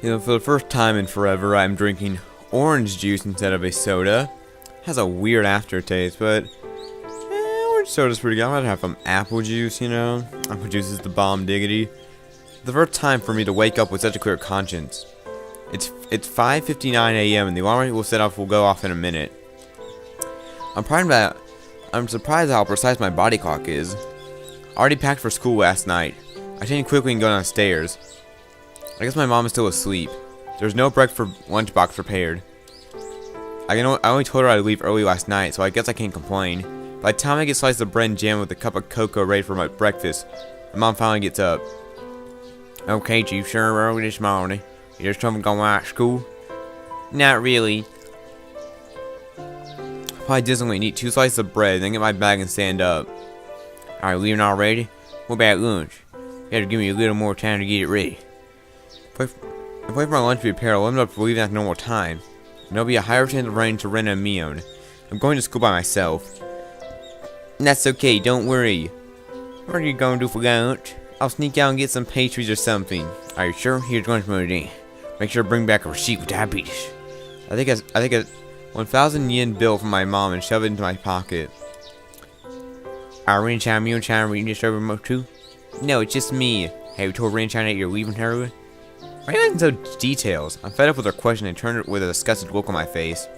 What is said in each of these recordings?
You know, for the first time in forever, I'm drinking orange juice instead of a soda. Has a weird aftertaste, but orange soda's pretty good. I'm gonna have some apple juice, you know. Apple juice is the bomb diggity. The first time for me to wake up with such a clear conscience. It's 5:59 a.m. and the alarm will set off will go off in a minute. I'm surprised at how precise my body clock is. I already packed for school last night. I changed quickly and go downstairs. I guess my mom is still asleep. There's no breakfast for lunchbox prepared. I only told her I'd leave early last night, so I guess I can't complain. By the time I get sliced of bread and jam with a cup of cocoa ready for my breakfast, my mom finally gets up. Okay, Chief, sure early this morning. You just haven't gone out of school? Not really. Probably dismally eat 2 slices of bread, then get my bag and stand up. Are you leaving already? What about lunch? You have to give me a little more time to get it ready. If I wait for my lunch to be prepared, I'll end up leaving at normal time. And there'll be a higher chance of running to Ren and Mion. I'm going to school by myself. That's okay, don't worry. What are you going to do for lunch? I'll sneak out and get some pastries or something. Are you sure? Here's lunch money. Make sure to bring back a receipt with diabetes. I think a 1,000 yen bill from my mom and shove it into my pocket. Are Ren and Mion reading this over remote too? No, it's just me. Have you told Ren that you're leaving her? Why are you so details? I'm fed up with her question and turned with a disgusted look on my face.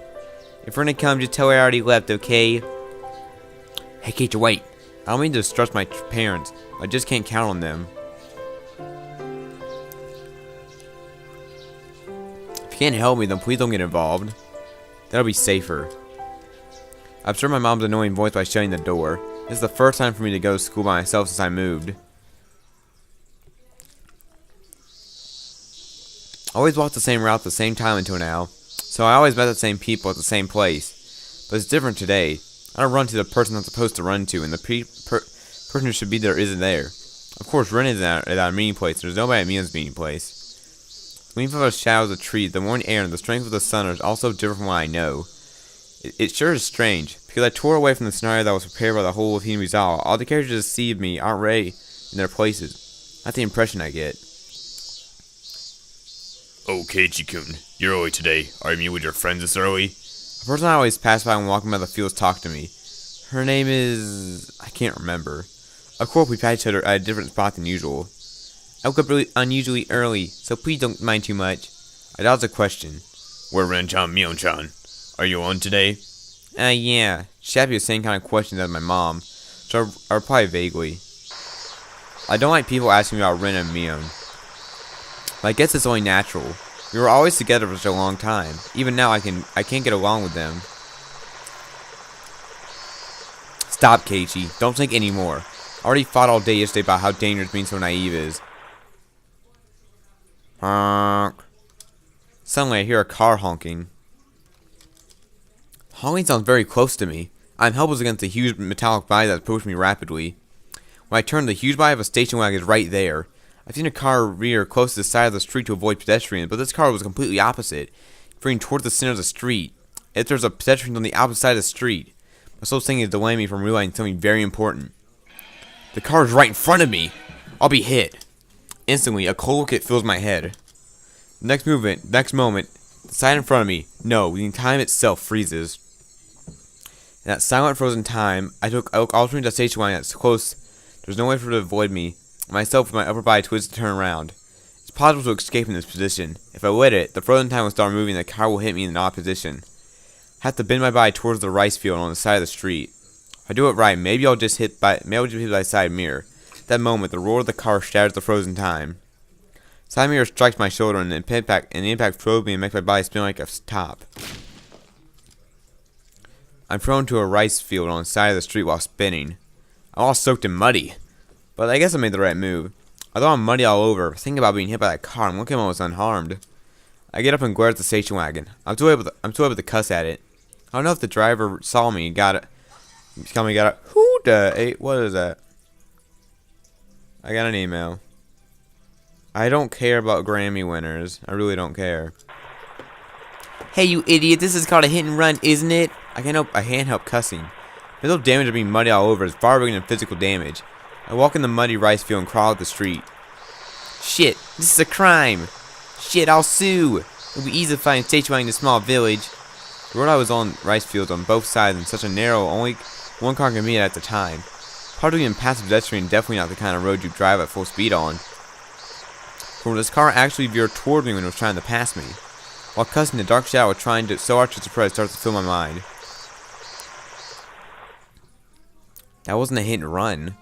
If Ren comes, just tell her I already left, okay? Hey, Keiichi, wait. I don't mean to distrust my parents. I just can't count on them. If you can't help me, then please don't get involved. That'll be safer. I observed my mom's annoying voice by shutting the door. This is the first time for me to go to school by myself since I moved. I always walked the same route at the same time until now, so I always met the same people at the same place. But it's different today. I don't run to the person I'm supposed to run to, and the person who should be there isn't there. Of course, Ren is at our meeting place, and there's nobody at Mion's meeting place. Leaning from the shadows of the trees, the morning air, and the strength of the sun are also different from what I know. It sure is strange, because I tore away from the scenario that was prepared by the whole of Team Resolve. All the characters that deceived me aren't ready in their places. That's the impression I get. Oh, Keiichi-kun, you're early today. Are you meeting with your friends this early? A person I always pass by when walking by the fields talked to me. Her name is... I can't remember. Of course, we passed each other at a different spot than usual. I woke up really unusually early, so please don't mind too much. I dodged a question. Where Ren-chan, Mion-chan? Are you on today? Yeah. She asked me the same kind of questions as my mom, so I replied vaguely. I don't like people asking me about Ren and Mion. But I guess it's only natural. We were always together for such a long time. Even now, I can't get along with them. Stop, Keiichi. Don't think anymore. I already fought all day yesterday about how dangerous being so naive is. Honk. Suddenly, I hear a car honking. Honking sounds very close to me. I'm helpless against the huge metallic body that approached me rapidly. When I turn, the huge body of a station wagon is right there. I've seen a car rear close to the side of the street to avoid pedestrians, but this car was completely opposite, veering towards the center of the street. If there's a pedestrian on the opposite side of the street, my soul thing is delaying me from realizing something very important. The car is right in front of me. I'll be hit. Instantly, a cold kick fills my head. Next moment, the side in front of me, no, the time itself freezes. In that silent, frozen time, I look alternate the station wagon that's close. There's no way for it to avoid me. Myself with my upper body twisted to turn around. It's possible to escape in this position. If I let it, the frozen time will start moving and the car will hit me in an odd position. I have to bend my body towards the rice field on the side of the street. If I do it right, maybe I'll just hit by the side mirror. At that moment, the roar of the car shatters the frozen time. Side mirror strikes my shoulder and the impact throws me and makes my body spin like a top. I'm thrown to a rice field on the side of the street while spinning. I'm all soaked and muddy. But I guess I made the right move. Although I'm muddy all over, thinking about being hit by that car, I'm looking almost unharmed. I get up and glare at the station wagon. I'm too able to cuss at it. I don't know if the driver saw me and got it. Who the? What is that? I got an email. I don't care about Grammy winners. I really don't care. Hey, you idiot! This is called a hit and run, isn't it? I can't help cussing. Mental damage of being muddy all over is far bigger than physical damage. I walk in the muddy rice field and crawl up the street. Shit! This is a crime! Shit, I'll sue! It'll be easy to find station wagon in a small village. The road I was on, rice fields on both sides, and such a narrow, only one car can meet at the time. Hardly even passive pedestrian, definitely not the kind of road you drive at full speed on. For this car actually veered toward me when it was trying to pass me. While cussing, the dark shadow trying to so hard to suppress starts to fill my mind. That wasn't a hit and run.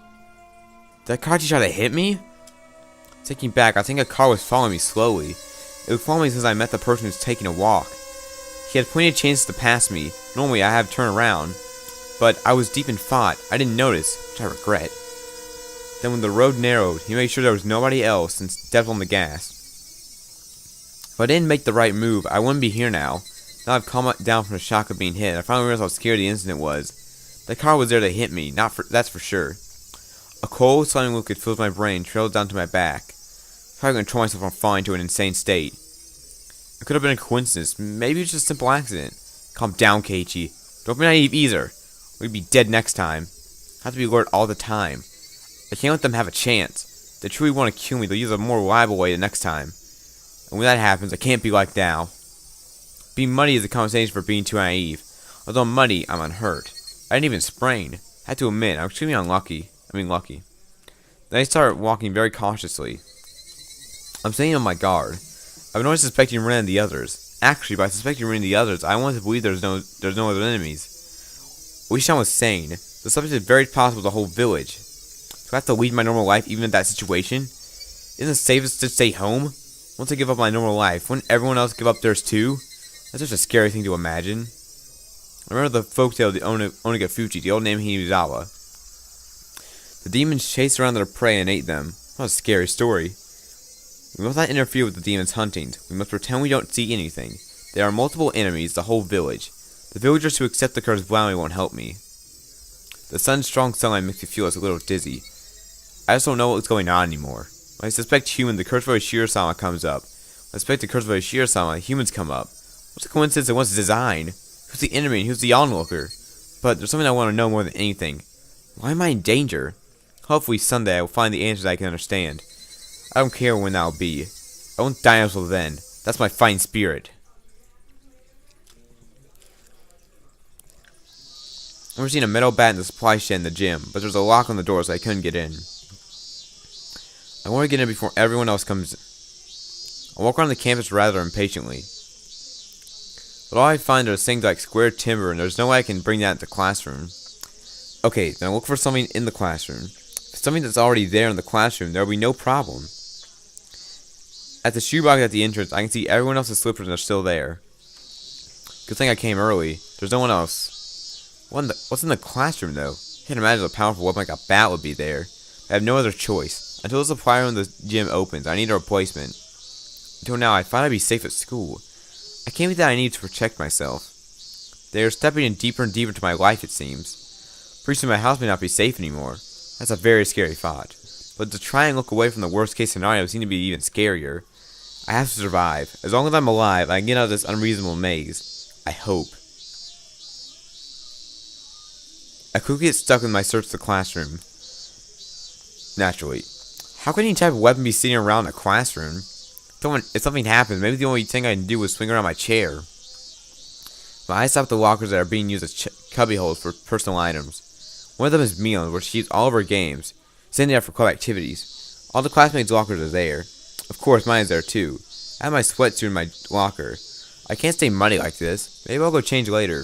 Did that Keiichi try to hit me? Thinking back, I think a car was following me slowly. It would follow me since I met the person who's taking a walk. He had plenty of chances to pass me. Normally I have to turn around. But I was deep in thought. I didn't notice, which I regret. Then when the road narrowed, he made sure there was nobody else and stepped on the gas. If I didn't make the right move, I wouldn't be here now. Now I've calmed down from the shock of being hit. I finally realized how scary the incident was. The car was there to hit me, that's for sure. A cold, slimy liquid fills my brain, trails down to my back. I'm probably going to control myself from falling to an insane state. It could have been a coincidence. Maybe it's just a simple accident. Calm down, Keiichi. Don't be naive either. We'd be dead next time. I have to be alert all the time. I can't let them have a chance. If they truly want to kill me, they'll use a more reliable way the next time. And when that happens, I can't be like now. Being muddy is a compensation for being too naive. Although I'm muddy, I'm unhurt. I didn't even sprain. I had to admit, I'm extremely lucky. Then I started walking very cautiously. I'm staying on my guard. I've always suspecting running into the others. Actually, by suspecting running into the others, I wanted to believe there's no other enemies. What Ishan was saying, the subject is very possible the whole village. Do I have to lead my normal life even in that situation? Isn't it safest to stay home? Once I give up my normal life, wouldn't everyone else give up theirs too? That's such a scary thing to imagine. I remember the folktale of the Onigafuchi, the old name Hinizawa. The demons chased around their prey and ate them. What a scary story. We must not interfere with the demons' hunting. We must pretend we don't see anything. There are multiple enemies, the whole village. The villagers who accept the curse blindly won't help me. The sun's strong sunlight makes me feel a little dizzy. I just don't know what's going on anymore. When I suspect human, the curse of Shiro-sama comes up. When I suspect the curse of Shiro-sama, humans come up. What's the coincidence and what's the design? Who's the enemy and who's the onlooker? But there's something I want to know more than anything. Why am I in danger? Hopefully someday I will find the answers I can understand. I don't care when that'll be. I won't die until then. That's my fighting spirit. I've never seen a metal bat in the supply shed in the gym, but there's a lock on the door so I couldn't get in. I want to get in before everyone else comes in. I walk around the campus rather impatiently. But all I find are things like square timber, and there's no way I can bring that into the classroom. Okay, then I look for something in the classroom. If it's something that's already there in the classroom, there will be no problem. At the shoebox at the entrance, I can see everyone else's slippers and they're still there. Good thing I came early. There's no one else. What's in the classroom, though? I can't imagine a powerful weapon like a bat would be there. I have no other choice. Until the supply room in the gym opens, I need a replacement. Until now, I thought I'd be safe at school. I can't believe that I need to protect myself. They are stepping in deeper and deeper into my life, it seems. Pretty soon my house may not be safe anymore. That's a very scary thought. But to try and look away from the worst case scenario seems to be even scarier. I have to survive. As long as I'm alive, I can get out of this unreasonable maze. I hope. I quickly get stuck in my search for the classroom. Naturally. How can any type of weapon be sitting around a classroom? If something happens, maybe the only thing I can do is swing around my chair. My eyes stop at the lockers that are being used as cubby holes for personal items. One of them is Mion, where she keeps all of her games, sending out for club activities. All the classmates' lockers are there. Of course, mine is there too. I have my sweatsuit in my locker. I can't stay muddy like this. Maybe I'll go change later.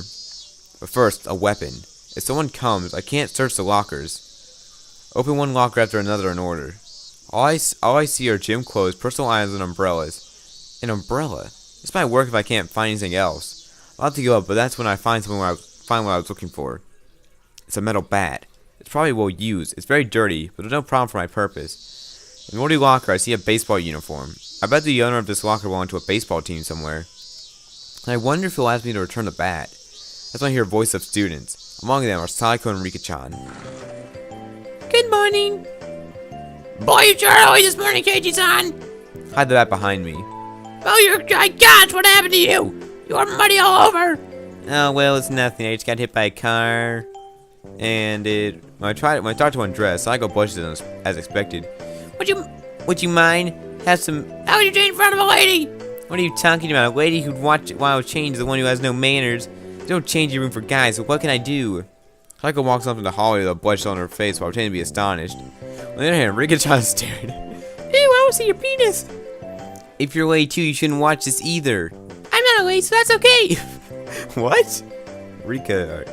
But first, a weapon. If someone comes, I can't search the lockers. Open one locker after another in order. All I see are gym clothes, personal items, and umbrellas. An umbrella? This might work if I can't find anything else. I'll have to give up, but that's when I find what I was looking for. It's a metal bat. It's probably well used. It's very dirty, but there's no problem for my purpose. In the Morty locker, I see a baseball uniform. I bet the owner of this locker belonged to a baseball team somewhere. And I wonder if he'll ask me to return the bat. That's when I hear a voice of students. Among them are Saiko and Rika-chan. Good morning. Boy, you sure early this morning, Keiichi-san. Hide the bat behind me. Oh, you're gosh, what happened to you? You're muddy all over. Oh, well, it's nothing. I just got hit by a car. And when I tried to undress, Saiko blushes as expected. Would you mind? Have some... How would you change in front of a lady? What are you talking about? A lady who'd watch while change is the one who has no manners. Don't change your room for guys, so what can I do? Kaiko walks up to the hallway with a bloodshot on her face while pretending to be astonished. On the other hand, Rika-chan stared. Ew, I want to see your penis. If you're a lady too, you shouldn't watch this either. I'm not a lady, so that's okay. What? Rika,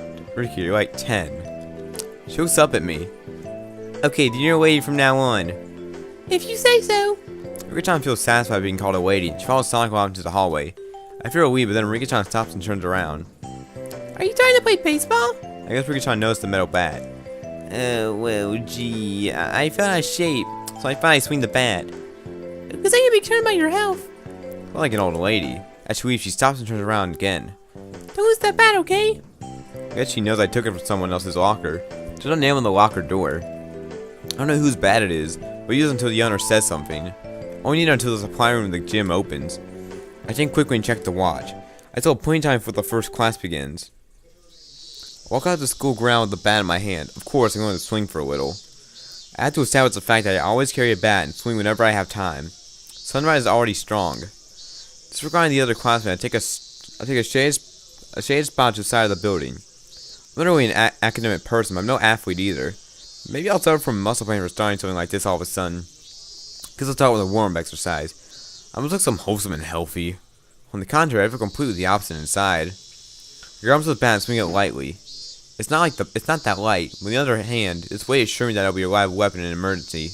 you're like 10. She looks up at me. Okay, then you're a lady from now on. If you say so. Rika-chan feels satisfied being called a lady. She follows Sonic out into the hallway. I fear a wee, but then Rika-chan stops and turns around. Are you trying to play baseball? I guess Rika-chan noticed the metal bat. Well, gee, I fell out of shape, so I thought I'd swing the bat. Because I can be concerned about your health. I like an old lady. As she leaves, she stops and turns around again. Don't lose that bat, okay? I guess she knows I took it from someone else's locker. There's a nail on the locker door. I don't know whose bat it is, but we use it until the owner says something. Only need it until the supply room in the gym opens. I think quickly and check the watch. I tell plenty time before the first class begins. I walk out to the school ground with the bat in my hand. Of course, I'm going to swing for a little. I have to establish the fact that I always carry a bat and swing whenever I have time. Sunrise is already strong. Disregarding the other classmen, I take a shaded spot to the side of the building. I'm not really an academic person, but I'm no athlete either. Maybe I'll suffer from muscle pain for starting something like this all of a sudden. Guess I'll start with a warm-up exercise. I must look some wholesome and healthy. On the contrary, I feel completely the opposite inside. Your arms with the bat and swing it lightly. It's not that light. On the other hand, this weight assures me that it'll be a reliable weapon in an emergency.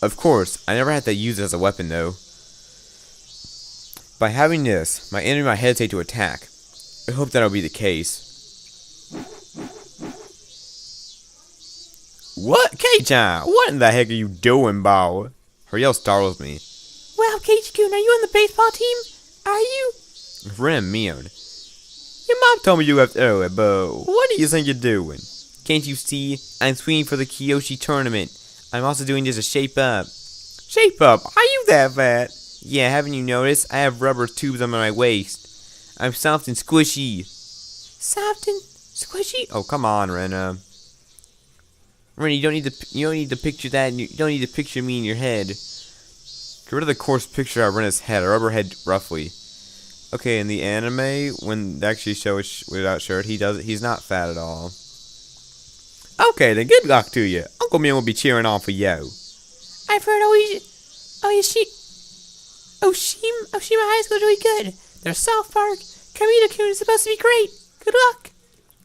Of course, I never had to use it as a weapon though. By having this, my enemy might hesitate to attack. I hope that'll be the case. What? Keiichi, what in the heck are you doing, boy? Her yell startles me. Wow, Keiichi-kun, are you on the baseball team? Are you? Ren meowed. Your mom told me you left early, Bo. What do you think you're doing? Can't you see? I'm swinging for the Keiichi tournament. I'm also doing this to shape up. Shape up? Are you that fat? Yeah, haven't you noticed? I have rubber tubes on my waist. I'm soft and squishy. Soft and squishy? Oh, come on, Rena. Rena, you don't need to picture that, and you don't need to picture me in your head. Get rid of the coarse picture of Rena's head, a rubber head roughly. Okay, in the anime, when they actually show it without shirt, he's not fat at all. Okay, then good luck to you. Uncle Mian will be cheering on for you. I've heard Oshima High School is really good. Their South Park Kamita-kun is supposed to be great. Good luck.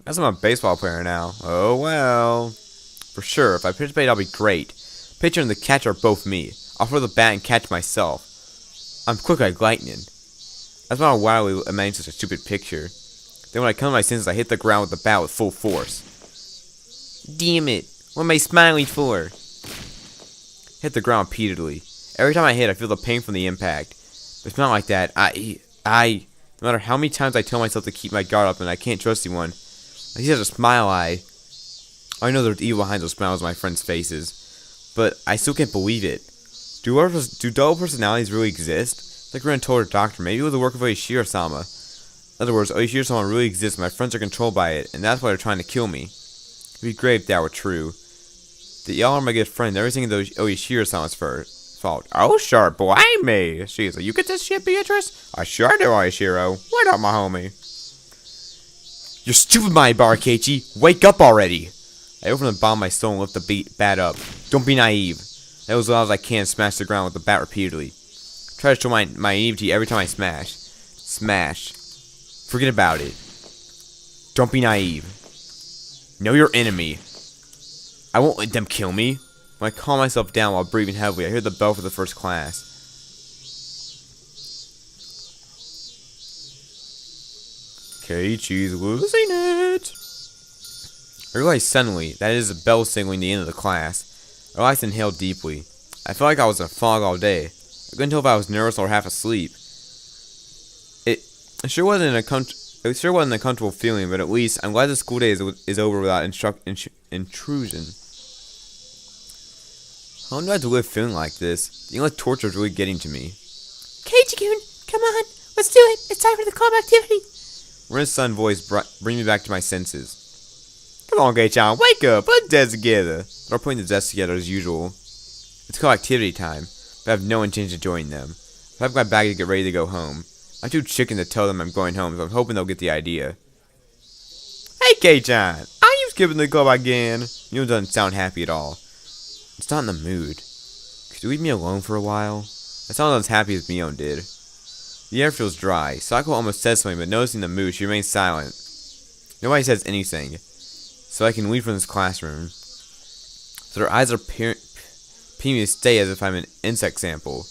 Guess I'm a baseball player now. Oh well. For sure, if I participate, I'll be great. Pitcher and the catcher are both me. I'll throw the bat and catch myself. I'm quick like lightning. That's not why I managed such a stupid picture. Then when I come to my senses, I hit the ground with the bat with full force. Damn it. What am I smiling for? Hit the ground repeatedly. Every time I hit, I feel the pain from the impact. But it's not like that. No matter how many times I tell myself to keep my guard up and I can't trust anyone, I see such a smile I know there's evil behind those smiles on my friends' faces. But I still can't believe it. Do double personalities really exist? Like Ren told her doctor, maybe it was the work of Oishiro-sama. In other words, Oishiro-sama really exists, my friends are controlled by it, and that's why they're trying to kill me. It'd be great if that were true. That y'all are my good friend, everything is Oishiro-sama's fault. Oh, sure, blame me. She's like, you get this shit, Beatrice? I sure do, Oishiro. What up, my homie? You're stupid, my bar, Keiichi. Wake up already. I open the bottom of my soul and lift the bat up. Don't be naive. That was as loud as I can, smash the ground with the bat repeatedly. Try to show my naivety every time I smash. Smash. Forget about it. Don't be naive. Know your enemy. I won't let them kill me. When I calm myself down while breathing heavily, I hear the bell for the first class. Keiichi's losing it. I realized suddenly that it is a bell signaling the end of the class. I relaxed and inhaled deeply. I felt like I was in a fog all day. I couldn't tell if I was nervous or half asleep. It sure wasn't a comfortable feeling, but at least I'm glad the school day is over without intrusion. How long do I have to live feeling like this? The endless torture is really getting to me. Keiichi-kun, come on, let's do it. It's time for the club activity. Ren's son voice bring me back to my senses. Come on, Keiichi, wake up. Put the desks together. They're putting the desks together as usual. It's called activity time, but I have no intention of joining them. I have my bag to get ready to go home. I'm too chicken to tell them I'm going home, so I'm hoping they'll get the idea. Hey, Keiichi, are you skipping the club again? You doesn't sound happy at all. It's not in the mood. Could you leave me alone for a while? That sounds as happy as Mion did. The air feels dry. Sako almost says something, but noticing the mood, she remains silent. Nobody says anything, so I can leave from this classroom. So their eyes are peering me to stay as if I'm an insect sample.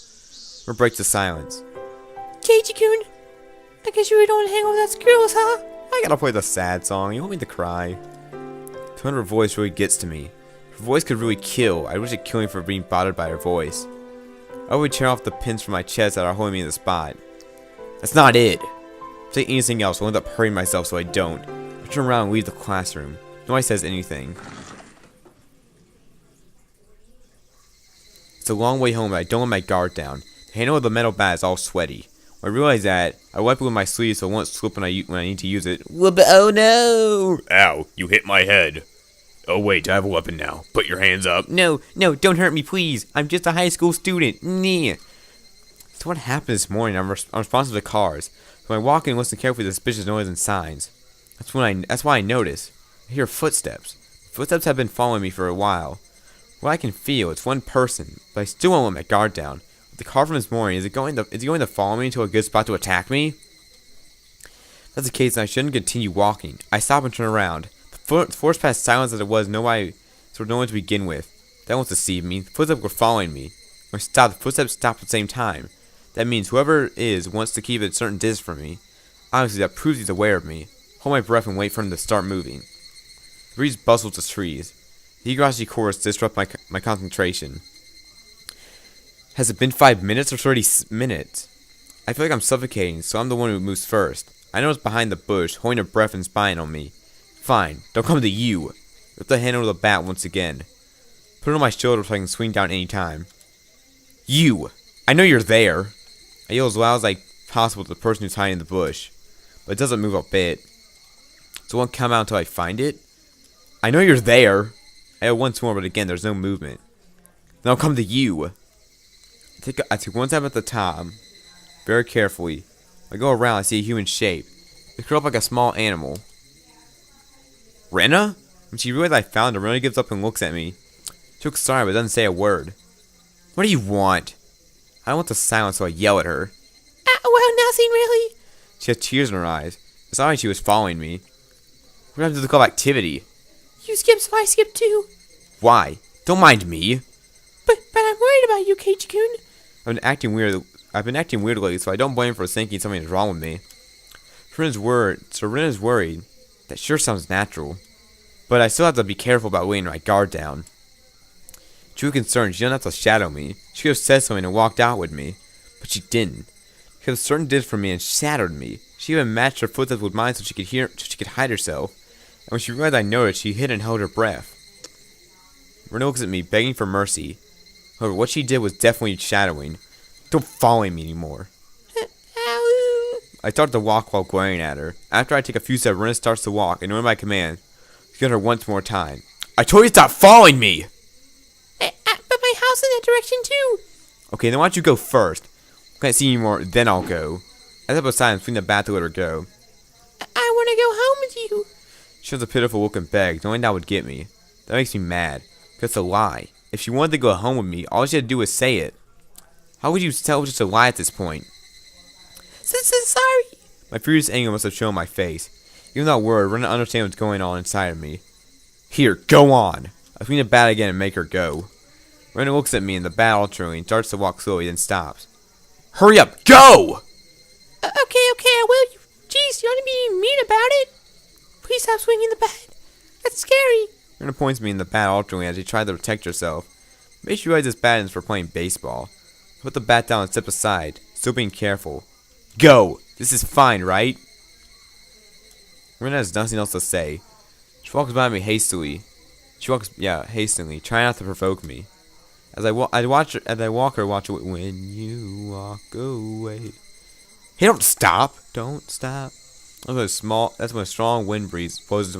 Or breaks the silence. Keiichi-kun, I guess you really don't want to hang out with us girls, huh? I gotta play the sad song. You want me to cry? The tone of her voice really gets to me. Her voice could really kill. I wish it killed me for being bothered by her voice. I would tear off the pins from my chest that are holding me in the spot. That's not it. If I say anything else, I'll end up hurting myself, so I don't. I turn around and leave the classroom. Nobody says anything. It's a long way home, but I don't let my guard down. The handle of the metal bat is all sweaty. When I realize that, I wipe it with my sleeve so it won't slip when I need to use it. Oh no! Ow, you hit my head. Oh wait, I have a weapon now. Put your hands up. No, don't hurt me, please. I'm just a high school student. Nee. So what happened this morning? I'm responsive to cars. So I walk in and listen carefully to suspicious noise and signs. That's why I notice. I hear footsteps. Footsteps have been following me for a while. What I can feel, it's one person, but I still won't let my guard down. The car from this morning, is he going to follow me to a good spot to attack me? If that's the case, then I shouldn't continue walking. I stop and turn around. The force past silence as it was, no one to begin with. That won't deceive me. The footsteps were following me. When I stopped, the footsteps stopped at the same time. That means whoever it is wants to keep a certain distance from me. Obviously, that proves he's aware of me. Hold my breath and wait for him to start moving. The breeze bustles the trees. The Higurashi chorus disrupts my concentration. Has it been 5 minutes or 30 minutes? I feel like I'm suffocating, so I'm the one who moves first. I notice behind the bush, holding her breath and spying on me. Fine, don't come to you. Lift the handle of the bat once again. Put it on my shoulder so I can swing down any time. You! I know you're there! I yell as loud as possible to the person who's hiding in the bush. But it doesn't move a bit. So it won't come out until I find it? I know you're there! I yell once more, but again, there's no movement. Then I'll come to you. I take one step at the top, very carefully. I go around, I see a human shape. It's curled up like a small animal. Rena? When she realizes I found her, Rena gives up and looks at me. She looks sorry, but doesn't say a word. What do you want? I don't want the silence, so I yell at her. Well, nothing really. She has tears in her eyes. It's not like she was following me. What happened to the club activity? You skip, so I skip too. Why? Don't mind me. But I'm worried about you, Keiichi-kun. I've been acting weird lately, so I don't blame her for thinking something is wrong with me. Rena's worried. That sure sounds natural. But I still have to be careful about letting my guard down. She was concerned. She doesn't have to shadow me. She could have said something and walked out with me. But she didn't. She had a certain distance from me and shadowed me. She even matched her footsteps with mine so she could hide herself. And when she realized I noticed, she hid and held her breath. Rena looks at me, begging for mercy. However, what she did was definitely shadowing. Don't follow me anymore. Ow. I start to walk while glaring at her. After I take a few steps, Rena starts to walk, and under my command, I her once more time. I told you to stop following me! But my house in that direction too. Okay, then why don't you go first? I can't see you anymore, then I'll go. I step aside and swing the bat to let her go. I want to go home with you. She has a pitiful look and begs, knowing that would get me. That makes me mad. Because it's a lie. If she wanted to go home with me, all she had to do was say it. How would you tell it was just a lie at this point? Sorry. My furious anger must have shown my face. Even without word, Rena understands what's going on inside of me. Here, go on! I swing the bat again and make her go. Rena looks at me and the bat alternating and starts to walk slowly, then stops. Hurry up, go! Okay, I will. Jeez, you want to be mean about it? Please stop swinging the bat. That's scary. Rena points me in the bat alternately as she tries to protect herself. Maybe she realizes this bat is for playing baseball. I put the bat down and step aside, still being careful. Go! This is fine, right? Rena has nothing else to say. She walks by me hastily. Hastily, trying not to provoke me. As I watch her watch it when you walk away. Hey, don't stop! Don't stop. That's when a strong wind breeze blows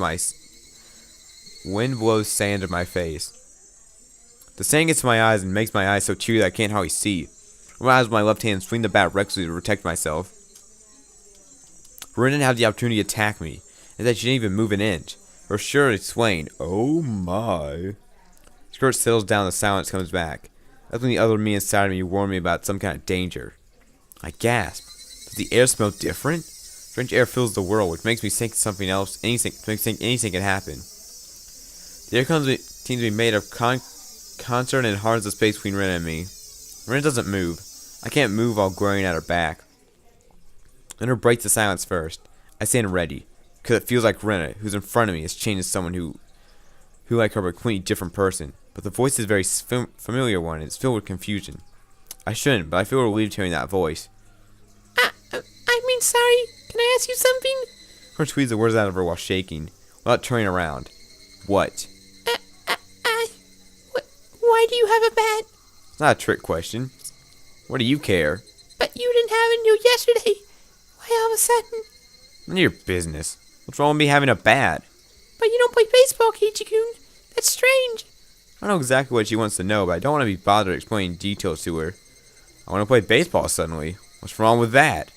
sand in my face. The sand gets to my eyes and makes my eyes so teary that I can't hardly see. I rise with my left hand and swing the bat recklessly to protect myself. Ren didn't have the opportunity to attack me, and that she didn't even move an inch. Her shirt is swaying. Oh my. Skirt settles down, the silence comes back. That's when the other me inside of me warned me about some kind of danger. I gasp. Does the air smell different? Strange air fills the world, which makes me think something else, makes me think anything can happen. The air seems to be made of concert and hardens the space between Ren and me. Ren doesn't move. I can't move while glaring at her back. Let her break the silence first. I stand ready, because it feels like Rena, who's in front of me, has changed to someone who like her, but a completely different person. But the voice is a very familiar one, and it's filled with confusion. I shouldn't, but I feel relieved hearing that voice. Sorry, can I ask you something? Her squeezed the words out of her while shaking, without turning around. What? Why do you have a bat? It's not a trick question. What do you care? But you didn't have it until yesterday. Why all of a sudden? None of your business. What's wrong with me having a bat? But you don't play baseball, Keiichi-kun. That's strange. I don't know exactly what she wants to know, but I don't want to be bothered explaining details to her. I want to play baseball suddenly. What's wrong with that?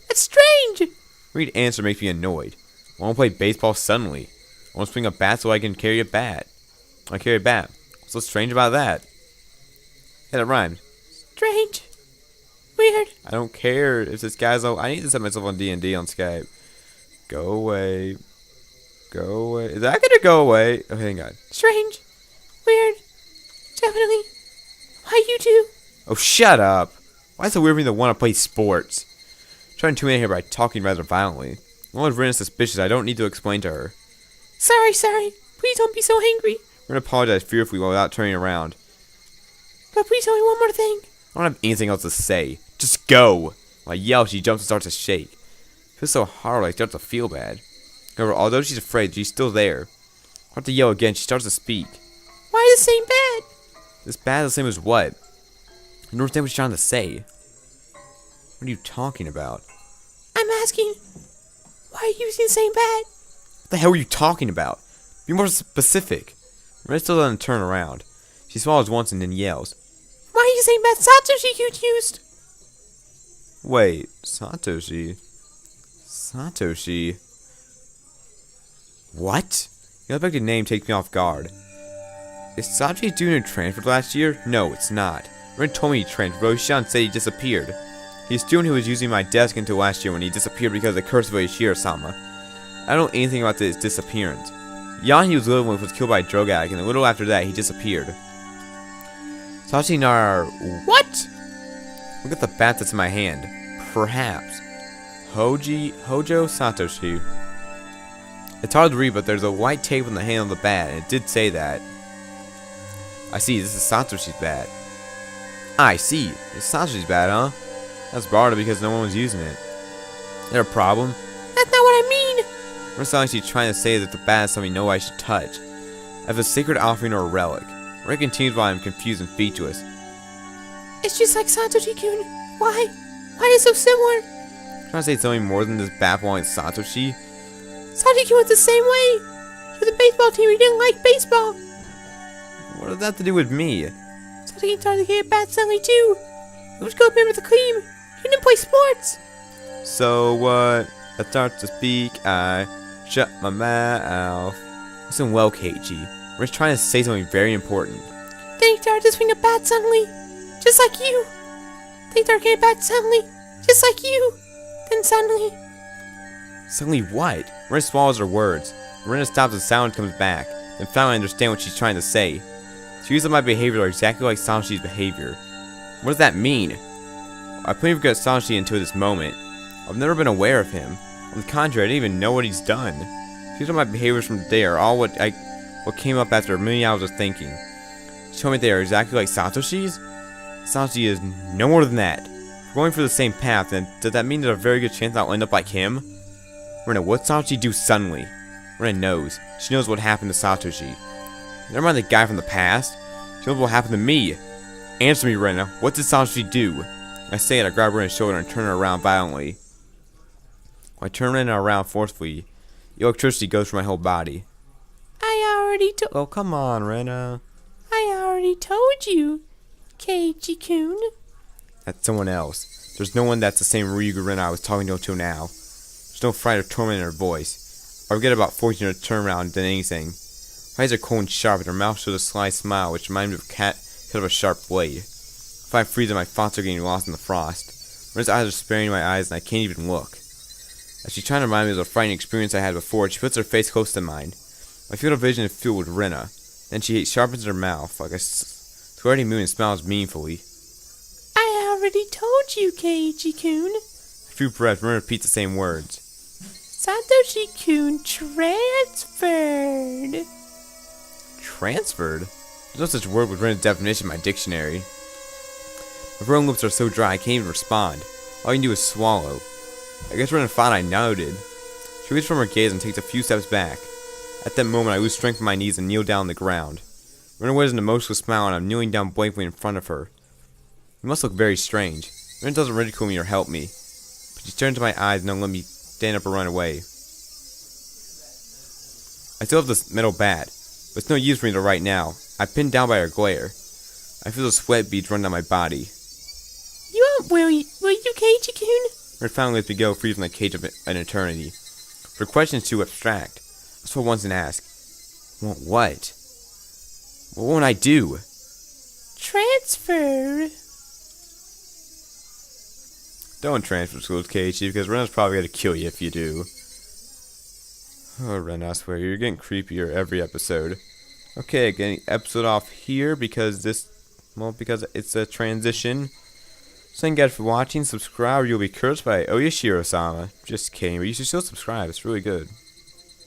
That's strange. Reed answer makes me annoyed. I want to play baseball suddenly. I want to swing a bat so I can carry a bat. I carry a bat. What's so strange about that? Yeah, that rhymed. Strange. Weird. I don't care if this guy's... I need to set myself on D&D on Skype. Go away. Go away. Is that gonna go away? Oh, hang on. Strange. Weird. Definitely. Why you two? Oh, shut up. Why is it weird for me to want to play sports? I'm trying to intimidate her by talking rather violently. As long as Ren is suspicious, I don't need to explain to her. Sorry. Please don't be so angry. Ren apologized fearfully without turning around. But please tell me one more thing. I don't have anything else to say. Just go. When I yell, she jumps and starts to shake. It feels so hard, like she starts to feel bad. However, although she's afraid, she's still there. I have to yell again. She starts to speak. Why is the same bad? This bad is the same as what? I don't understand what she's trying to say. What are you talking about? I'm asking, why are you using the same bat? What the hell are you talking about? Be more specific. Ren still doesn't turn around. She swallows once and then yells. Why are you saying bat Satoshi you used? Wait, Satoshi? Satoshi? What? The unexpected name takes me off guard. Is Satoshi doing a transfer last year? No, it's not. Ren told me he transferred, but Oshan said he disappeared. He's the student who was using my desk until last year when he disappeared because of the curse of Ishiro-sama. I don't know anything about his disappearance. Yan he was little when he was killed by a drug addict, and a little after that he disappeared. Satoshi Nar... What? Look at the bat that's in my hand. Perhaps. Hojo Satoshi. It's hard to read, but there's a white tape on the handle of the bat, and it did say that. I see, this is Satoshi's bat. I see, it's Satoshi's bat, huh? That's borrowed because no one was using it. Is there a problem? That's not what I mean. It sounds like she's trying to say that the bat is something nobody should touch. As a sacred offering or a relic. Ren continues while I'm confused and speechless. It's just like Satoshi-kun. Why? Why is it so similar? Trying to say something more than this bat belonging to Satoshi? Satoshi-kun was the same way. He was a baseball team. He didn't like baseball. What does that have to do with me? Satoshi started to get bat suddenly too. He was go member of the team. He didn't play sports. So what? I start to speak, I shut my mouth. Listen well, Keiichi. Ren's trying to say something very important. Then he started to swing a bat suddenly, just like you. Then he started getting a bat suddenly, just like you. Then suddenly... Suddenly what? Ren swallows her words. Ren stops and sound comes back. Then finally I understand what she's trying to say. She uses my behavior are exactly like Satoshi's behavior. What does that mean? I put Satoshi into this moment. I've never been aware of him. On the contrary, I didn't even know what he's done. These are my behaviors from today are all what came up after a million hours of thinking. She told me they are exactly like Satoshi's? Satoshi is no more than that. If we're going for the same path, then does that mean there's a very good chance I'll end up like him? Rena, what did Satoshi do suddenly? Rena knows. She knows what happened to Satoshi. Never mind the guy from the past. She knows what happened to me. Answer me, Rena. What did Satoshi do? I say it, I grab Rena's shoulder and turn her around violently. When I turn Rena around forcefully, the electricity goes through my whole body. I already told... Oh, come on, Rena. I already already told you, Keiichi-kun. That's someone else. There's no one that's the same Ryugu I was talking to until now. There's no fright or torment in her voice. I forget about forcing her to turn around than anything. Her eyes are cold and sharp, and her mouth shows a sly smile, which reminds me of a cat cut of a sharp blade. If I freeze, my thoughts are getting lost in the frost. Renna's eyes are staring in my eyes, and I can't even look. As she's trying to remind me of the frightening experience I had before, she puts her face close to mine. My field of vision is filled with Renna. Then she sharpens her mouth, like a squirty moon, and smiles meaningfully. I already told you, Keiichi-kun. A few breaths, Renna repeats the same words. Satoshi-kun transferred. Transferred? There's no such word with Renna's definition in my dictionary. My frozen lips are so dry I can't even respond. All I can do is swallow. I guess Renna thought I nodded. She reaches from her gaze and takes a few steps back. At that moment, I lose strength from my knees and kneel down on the ground. Renna wears an emotionless smile, and I'm kneeling down blankly in front of her. It must look very strange. Renna doesn't ridicule me or help me, but she turns to my eyes and don't let me stand up or run away. I still have this metal bat, but it's no use for me to right now. I'm pinned down by her glare. I feel the sweat beads run down my body. Will you, Keiichi-kun? Renna finally lets me go, free from the cage of an eternity. Her question is too abstract. I for once and ask, "Want what? What won't I do?" Transfer. Don't transfer schools, Keiichi, because Renna's probably gonna kill you if you do. Oh, Renna, I swear, you're getting creepier every episode. Okay, getting episode off here because because it's a transition. Thank you guys for watching. Subscribe or you'll be cursed by Oyashiro-sama. Just kidding, but you should still subscribe. It's really good.